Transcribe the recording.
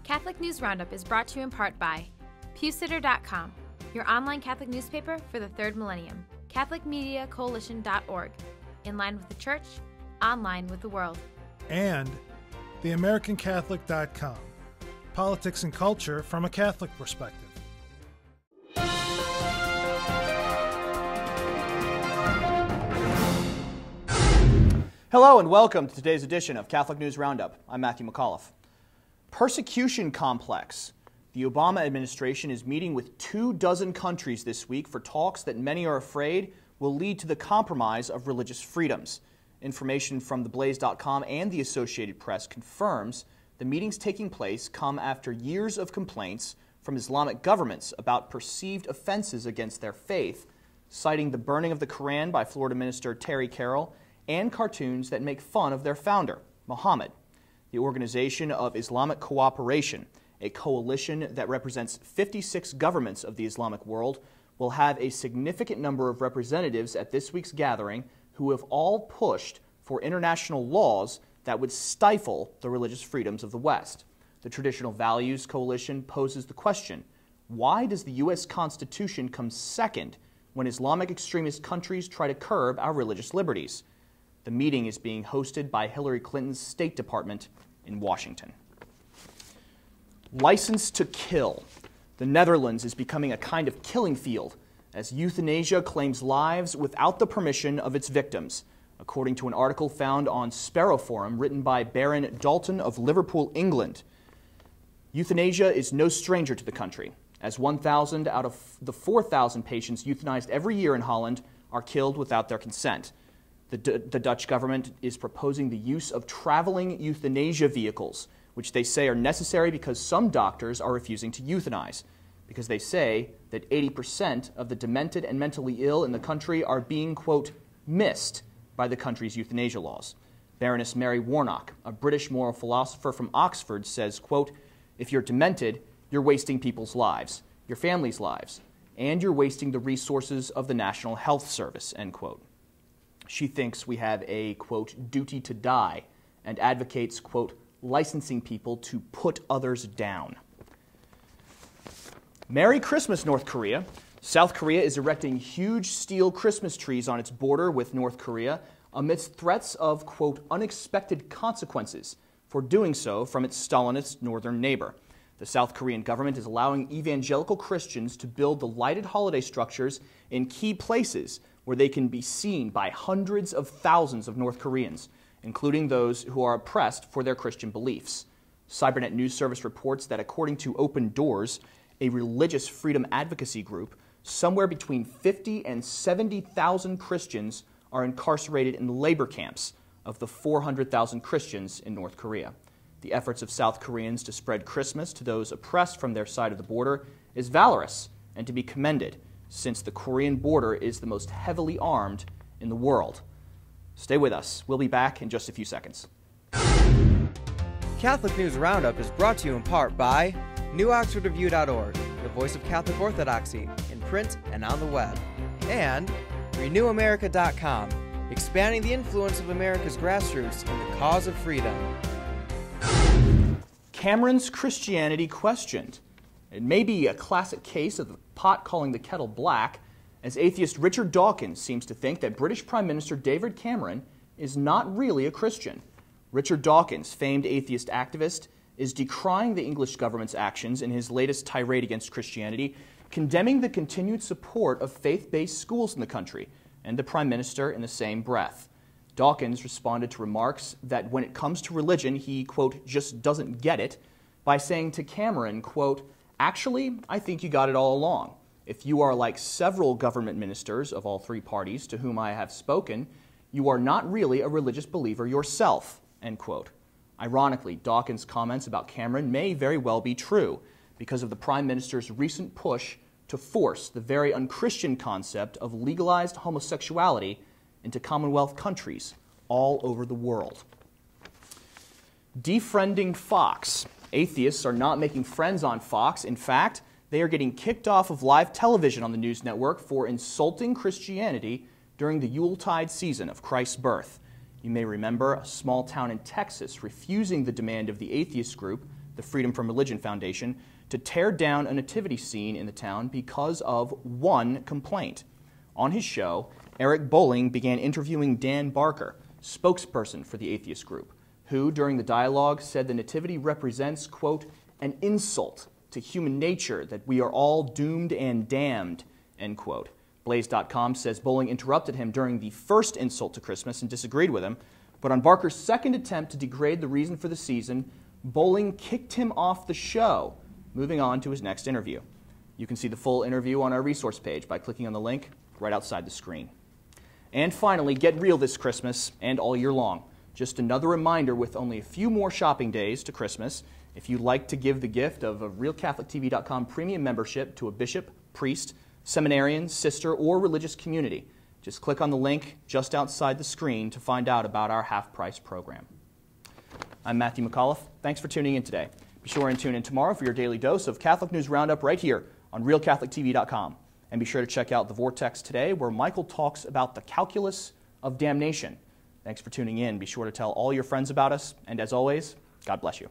Catholic News Roundup is brought to you in part by PewSitter.com, your online Catholic newspaper for the third millennium, CatholicMediaCoalition.org, in line with the Church, online with the world. And TheAmericanCatholic.com, politics and culture from a Catholic perspective. Hello and welcome to today's edition of Catholic News Roundup. I'm Matthew McAuliffe. Persecution complex. The Obama administration is meeting with 24 countries this week for talks that many are afraid will lead to the compromise of religious freedoms. Information from theblaze.com and the Associated Press confirms the meetings taking place come after years of complaints from Islamic governments about perceived offenses against their faith, citing the burning of the Quran by Florida Minister Terry Carroll and cartoons that make fun of their founder, Muhammad. The Organization of Islamic Cooperation, a coalition that represents 56 governments of the Islamic world, will have a significant number of representatives at this week's gathering who have all pushed for international laws that would stifle the religious freedoms of the West. The Traditional Values Coalition poses the question, why does the U.S. Constitution come second when Islamic extremist countries try to curb our religious liberties? The meeting is being hosted by Hillary Clinton's State Department in Washington. License to kill. The Netherlands is becoming a kind of killing field as euthanasia claims lives without the permission of its victims, according to an article found on Sparrow Forum written by Baron Dalton of Liverpool, England. Euthanasia is no stranger to the country, as 1,000 out of the 4,000 patients euthanized every year in Holland are killed without their consent. The Dutch government is proposing the use of traveling euthanasia vehicles, which they say are necessary because some doctors are refusing to euthanize, because they say that 80% of the demented and mentally ill in the country are being, quote, missed by the country's euthanasia laws. Baroness Mary Warnock, a British moral philosopher from Oxford, says, quote, if you're demented, you're wasting people's lives, your family's lives, and you're wasting the resources of the National Health Service, end quote. She thinks we have a, quote, duty to die, and advocates, quote, licensing people to put others down. Merry Christmas, North Korea. South Korea is erecting huge steel Christmas trees on its border with North Korea amidst threats of, quote, unexpected consequences for doing so from its Stalinist northern neighbor. The South Korean government is allowing evangelical Christians to build the lighted holiday structures in key places where they can be seen by hundreds of thousands of North Koreans, including those who are oppressed for their Christian beliefs. Cybernet News Service reports that according to Open Doors, a religious freedom advocacy group, somewhere between 50 and 70,000 Christians are incarcerated in labor camps of the 400,000 Christians in North Korea. The efforts of South Koreans to spread Christmas to those oppressed from their side of the border is valorous and to be commended, since the Korean border is the most heavily armed in the world. Stay with us. We'll be back in just a few seconds. Catholic News Roundup is brought to you in part by NewOxfordReview.org, the voice of Catholic Orthodoxy, in print and on the web, and RenewAmerica.com, expanding the influence of America's grassroots in the cause of freedom. Cameron's Christianity questioned. It may be a classic case of the pot calling the kettle black, as atheist Richard Dawkins seems to think that British Prime Minister David Cameron is not really a Christian. Richard Dawkins, famed atheist activist, is decrying the English government's actions in his latest tirade against Christianity, condemning the continued support of faith-based schools in the country, and the Prime Minister in the same breath. Dawkins responded to remarks that when it comes to religion, he, quote, just doesn't get it, by saying to Cameron, quote, actually, I think you got it all along. If you are like several government ministers of all three parties to whom I have spoken, you are not really a religious believer yourself, end quote. Ironically, Dawkins' comments about Cameron may very well be true because of the Prime Minister's recent push to force the very unchristian concept of legalized homosexuality into Commonwealth countries all over the world. Defriending Fox. Atheists are not making friends on Fox. In fact, they are getting kicked off of live television on the news network for insulting Christianity during the Yuletide season of Christ's birth. You may remember a small town in Texas refusing the demand of the atheist group the Freedom from Religion Foundation, to tear down a nativity scene in the town because of one complaint. On his show, Eric Bolling began interviewing Dan Barker, spokesperson for the atheist group, who, during the dialogue, said the nativity represents, quote, an insult to human nature, that we are all doomed and damned, end quote. Blaze.com says Bolling interrupted him during the first insult to Christmas and disagreed with him, but on Barker's second attempt to degrade the reason for the season, Bolling kicked him off the show, moving on to his next interview. You can see the full interview on our resource page by clicking on the link right outside the screen. And finally, get real this Christmas and all year long. Just another reminder, with only a few more shopping days to Christmas, if you'd like to give the gift of a RealCatholicTV.com premium membership to a bishop, priest, seminarian, sister, or religious community, just click on the link just outside the screen to find out about our half-price program. I'm Matthew McAuliffe. Thanks for tuning in today. Be sure and tune in tomorrow for your daily dose of Catholic News Roundup right here on RealCatholicTV.com. And be sure to check out The Vortex today, where Michael talks about the calculus of damnation. Thanks for tuning in. Be sure to tell all your friends about us. And as always, God bless you.